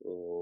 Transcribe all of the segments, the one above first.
Om.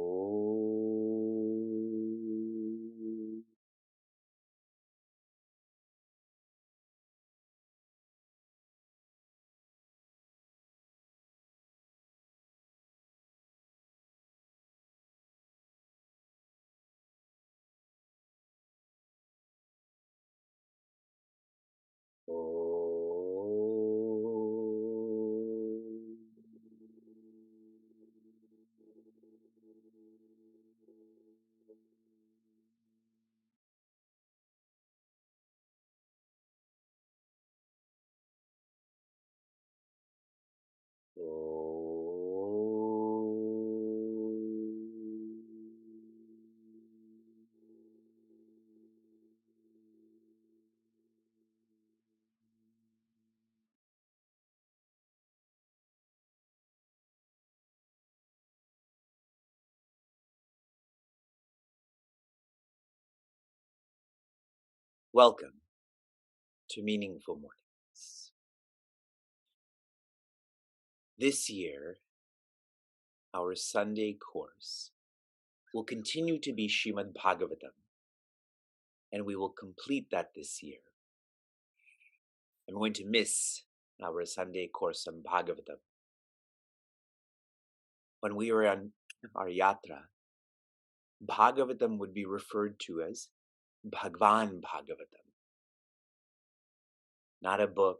Welcome to Meaningful Mornings. This year, our Sunday course will continue to be Srimad Bhagavatam, and we will complete that this year. I'm going to miss our Sunday course on Bhagavatam. When we were on our yatra, Bhagavatam would be referred to as Bhagwan Bhagavatam. Not a book,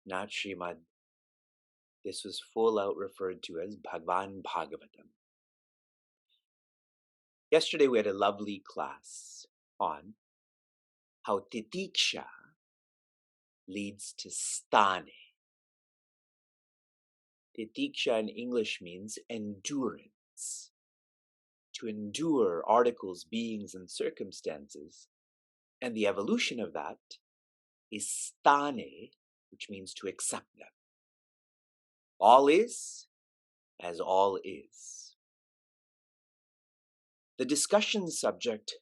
not Srimad. This was full out referred to as Bhagwan Bhagavatam. Yesterday we had a lovely class on how titiksha leads to sthane. Titiksha in English means endurance. To endure articles, beings, and circumstances. And the evolution of that is sthane, which means to accept them. All is as all is. The discussion subject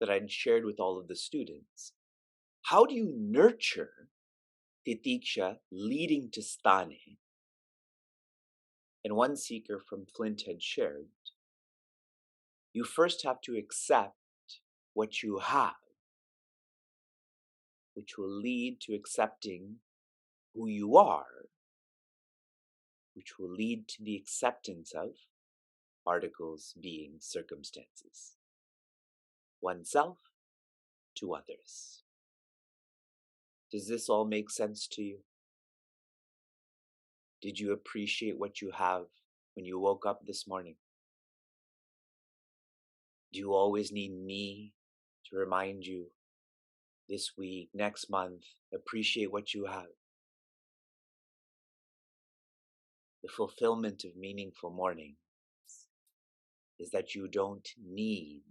that I'd shared with all of the students, how do you nurture titiksha leading to sthane? And one seeker from Flint had shared, you first have to accept what you have, which will lead to accepting who you are, which will lead to the acceptance of articles, beings, circumstances, oneself to others. Does this all make sense to you? Did you appreciate what you have when you woke up this morning? Do you always need me to remind you this week, next month, appreciate what you have? The fulfillment of meaningful mornings is that you don't need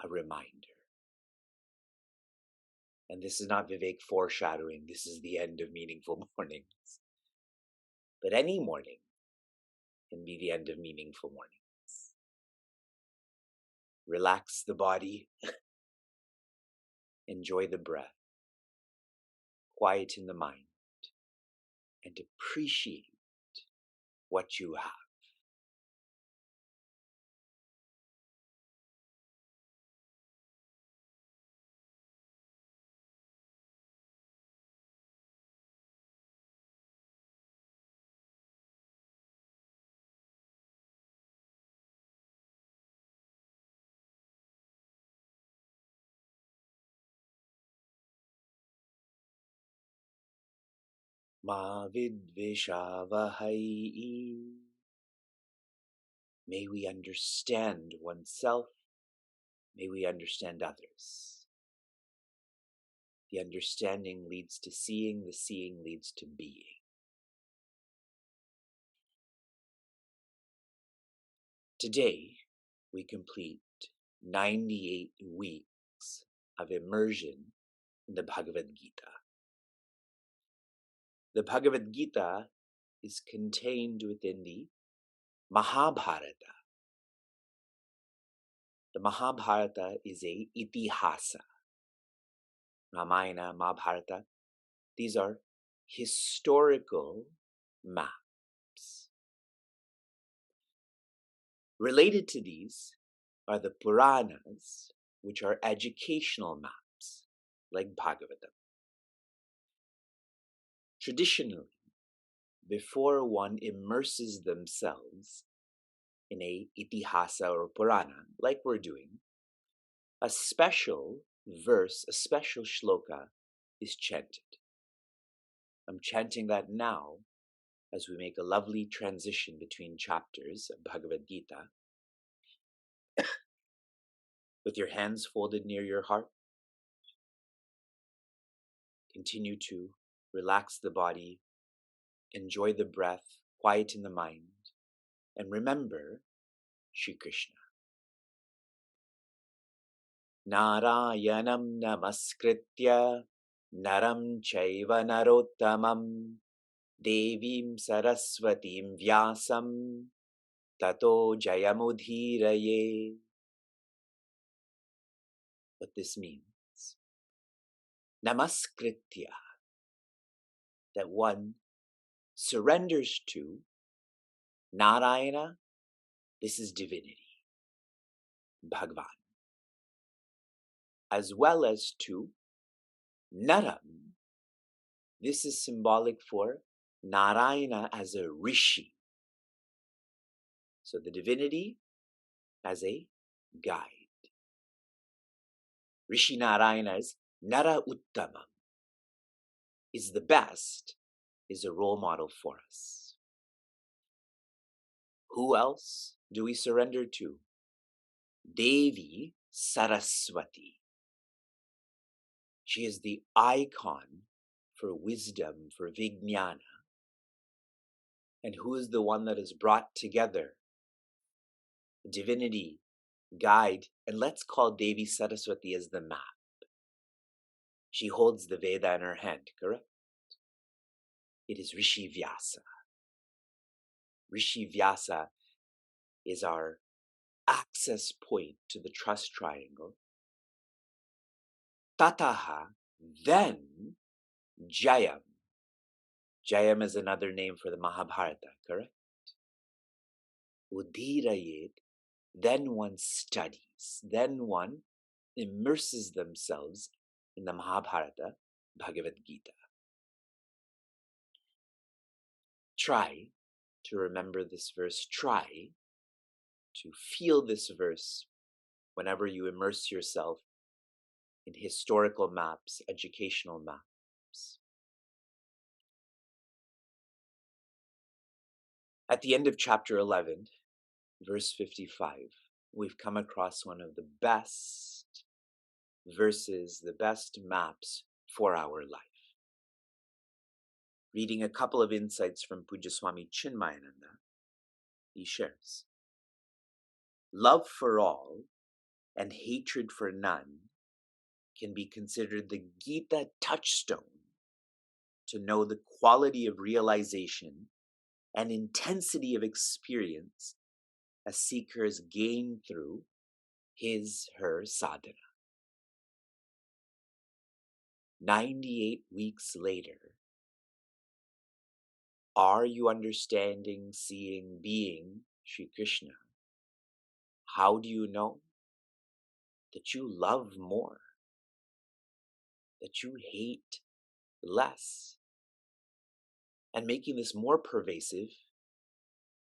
a reminder. And this is not Vivek foreshadowing, this is the end of meaningful mornings. But any morning can be the end of meaningful mornings. Relax the body, enjoy the breath, quieten the mind, and appreciate what you have. Ma vidvishavahai. May we understand oneself. May we understand others. The understanding leads to seeing, the seeing leads to being. Today, we complete 98 weeks of immersion in the Bhagavad Gita. The Bhagavad Gita is contained within the Mahabharata. The Mahabharata is a itihasa. Ramayana, Mahabharata, these are historical maps. Related to these are the Puranas, which are educational maps, like Bhagavatam. Traditionally, before one immerses themselves in a itihasa or Purana, like we're doing, a special verse, a special shloka is chanted. I'm chanting that now as we make a lovely transition between chapters of Bhagavad Gita. With your hands folded near your heart, continue to relax the body, enjoy the breath, quieten the mind, and remember Shri Krishna. Narayanam namaskritya naram chaiva narottamam devim saraswatim vyasam tato jayamudhiraye. What this means, namaskritya, that one surrenders to Narayana, this is divinity, Bhagavan, as well as to Naram, this is symbolic for Narayana as a rishi. So the divinity as a guide. Rishi Narayana is Nara Uttamam, is the best, is a role model for us. Who else do we surrender to? Devi Saraswati. She is the icon for wisdom, for Vijnana. And who is the one that is brought together? Divinity, guide, and let's call Devi Saraswati as the map. She holds the Veda in her hand, correct? It is Rishi Vyasa. Rishi Vyasa is our access point to the trust triangle. Tataha, then Jayam. Jayam is another name for the Mahabharata, correct? Udhirayet, then one studies, then one immerses themselves in the Mahabharata, Bhagavad Gita. Try to remember this verse. Try to feel this verse whenever you immerse yourself in historical maps, educational maps. At the end of chapter 11, verse 55, we've come across one of the best verses, the best maps for our life. Reading a couple of insights from Pujya Swami Chinmayananda, he shares, love for all and hatred for none can be considered the Gita touchstone to know the quality of realization and intensity of experience a seeker has gained through his/her sadhana. 98 weeks later, are you understanding, seeing, being Shri Krishna? How do you know that you love more, that you hate less? And making this more pervasive,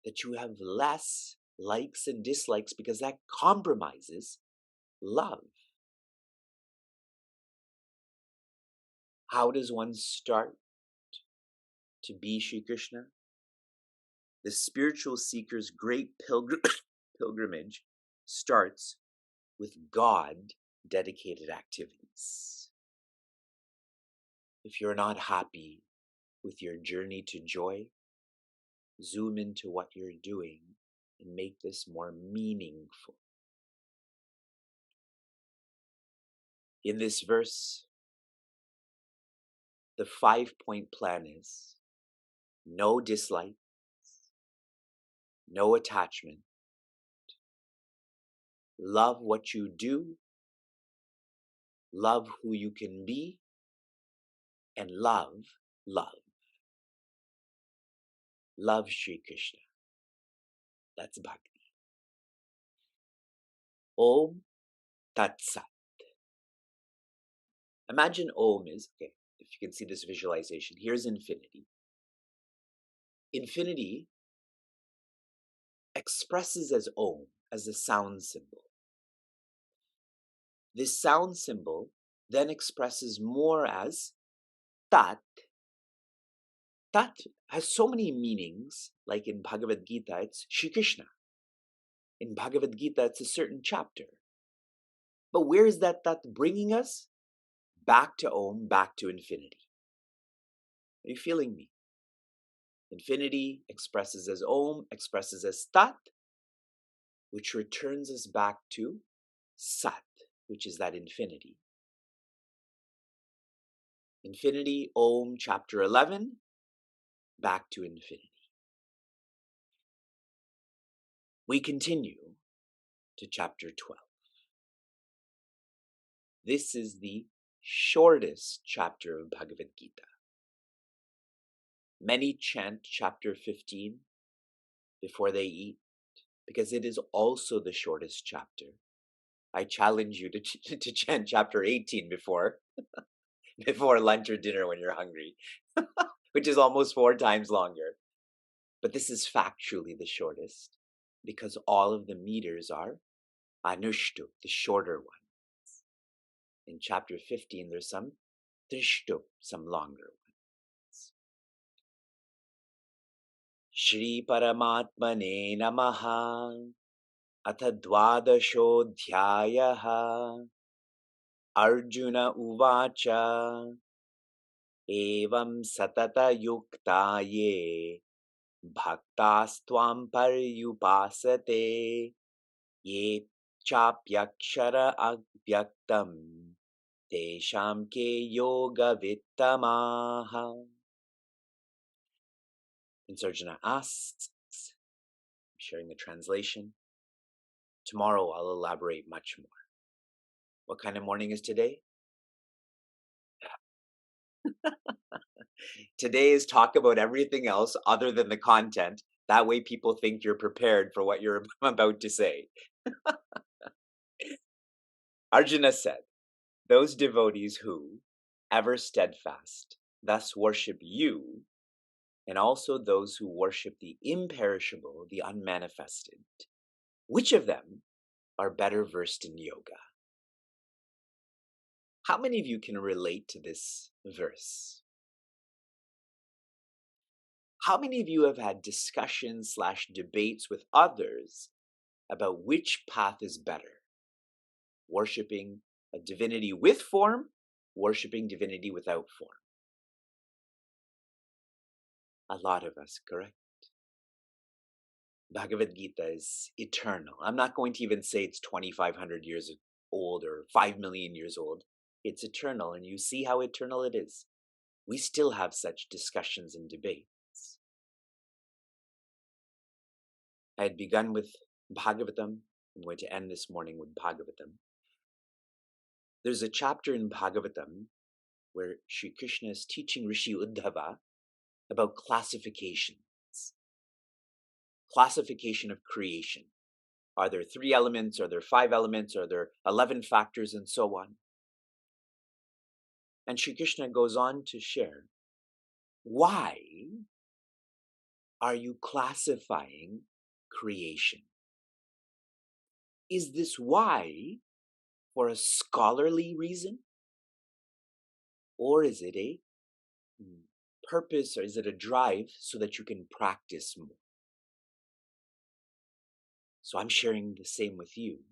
that you have less likes and dislikes, because that compromises love. How does one start to be Shri Krishna? The spiritual seeker's great pilgrimage starts with God-dedicated activities. If you're not happy with your journey to joy, zoom into what you're doing and make this more meaningful. In this verse, the 5-point plan is no dislike, no attachment, love what you do, love who you can be, and love love. Love Shri Krishna. That's bhakti. Om Tat Sat. Imagine Om is, okay, if you can see this visualization, here's infinity. Infinity expresses as Om, as a sound symbol. This sound symbol then expresses more as Tat. Tat has so many meanings, like in Bhagavad Gita, it's Shri Krishna. In Bhagavad Gita, it's a certain chapter. But where is that Tat bringing us? Back to Om, back to infinity. Are you feeling me? Infinity expresses as Om, expresses as Tat, which returns us back to Sat, which is that infinity. Infinity, Om, chapter 11, back to infinity. We continue to chapter 12. This is the shortest chapter of Bhagavad Gita. Many chant chapter 15 before they eat, because it is also the shortest chapter. I challenge you to chant chapter 18 before lunch or dinner when you're hungry, which is almost 4 times longer. But this is factually the shortest, because all of the meters are anushtu, the shorter ones. In chapter 15, there's some trishtu, some longer ones. Shri Paramatmane Namaha Atha Dvadashodhyayaha Arjuna Uvacha Evam Satata Yuktaye Bhaktastvam Paryupasate Ye Chapyakshara Avyaktam Tesham Ke Yoga Vittamaha. And Sarjana asks, I'm sharing the translation. Tomorrow I'll elaborate much more. What kind of morning is today? Today is talk about everything else other than the content. That way people think you're prepared for what you're about to say. Arjuna said, those devotees who, ever steadfast, thus worship you, and also those who worship the imperishable, the unmanifested, which of them are better versed in yoga? How many of you can relate to this verse? How many of you have had discussions / debates with others about which path is better? Worshipping a divinity with form, worshipping divinity without form. A lot of us, correct? Bhagavad Gita is eternal. I'm not going to even say it's 2,500 years old or 5 million years old. It's eternal, and you see how eternal it is. We still have such discussions and debates. I had begun with Bhagavatam. I'm going to end this morning with Bhagavatam. There's a chapter in Bhagavatam where Sri Krishna is teaching Rishi Uddhava about classifications. Classification of creation. Are there 3 elements? Are there 5 elements? Are there 11 factors? And so on. And Sri Krishna goes on to share, why are you classifying creation? Is this why for a scholarly reason? Or is it a purpose, or is it a drive so that you can practice more? So I'm sharing the same with you.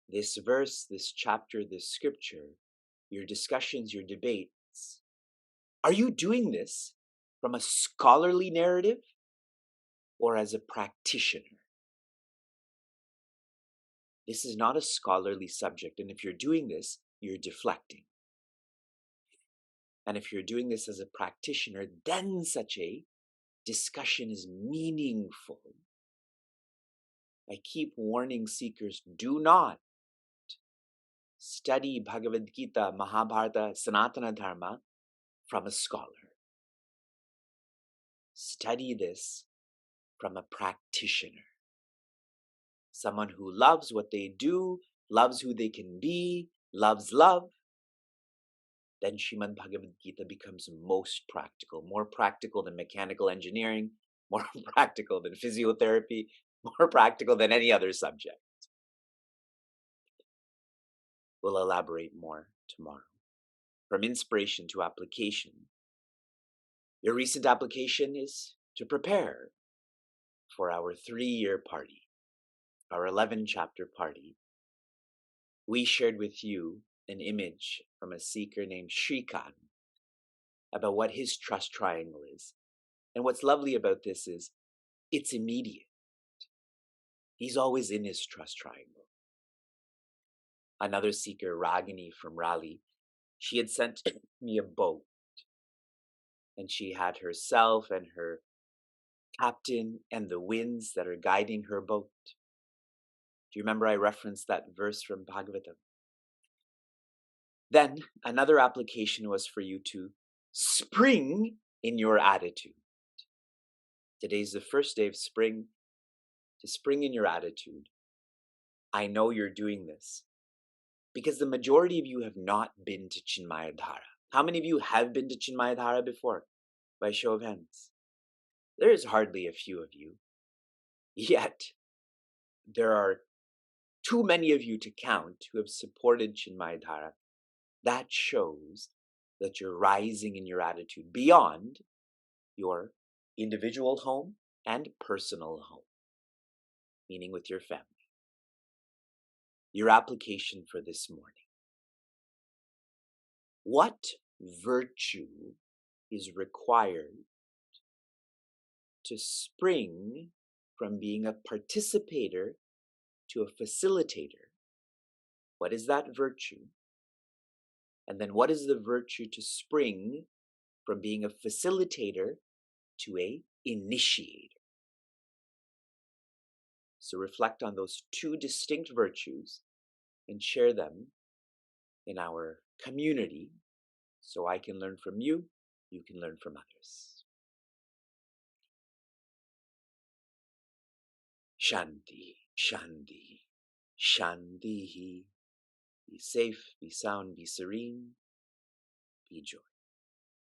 This verse, this chapter, this scripture, your discussions, your debates, are you doing this from a scholarly narrative or as a practitioner? This is not a scholarly subject, and if you're doing this, you're deflecting. And if you're doing this as a practitioner, then such a discussion is meaningful. I keep warning seekers, do not study Bhagavad Gita, Mahabharata, Sanatana Dharma from a scholar. Study this from a practitioner. someone who loves what they do, loves who they can be, loves love, then Srimad Bhagavad Gita becomes most practical, more practical than mechanical engineering, more practical than physiotherapy, more practical than any other subject. We'll elaborate more tomorrow. From inspiration to application. Your recent application is to prepare for our 3-year party, our 11-chapter party. We shared with you an image from a seeker named Shrikant about what his trust triangle is. And what's lovely about this is it's immediate. He's always in his trust triangle. Another seeker, Ragini from Raleigh, she had sent me a boat. And she had herself and her captain and the winds that are guiding her boat. Do you remember I referenced that verse from Bhagavatam? Then another application was for you to spring in your attitude. Today's the first day of spring. To spring in your attitude. I know you're doing this because the majority of you have not been to Chinmayadhara. How many of you have been to Chinmayadhara before? By show of hands. There is hardly a few of you. Yet, there are too many of you to count who have supported Chinmayadhara. That shows that you're rising in your attitude beyond your individual home and personal home, meaning with your family. Your application for this morning. What virtue is required to spring from being a participator to a facilitator? What is that virtue? And then what is the virtue to spring from being a facilitator to a initiator? So reflect on those two distinct virtues and share them in our community so I can learn from you, you can learn from others. Shanti, Shanti, Shanti. Be safe, be sound, be serene, be joy.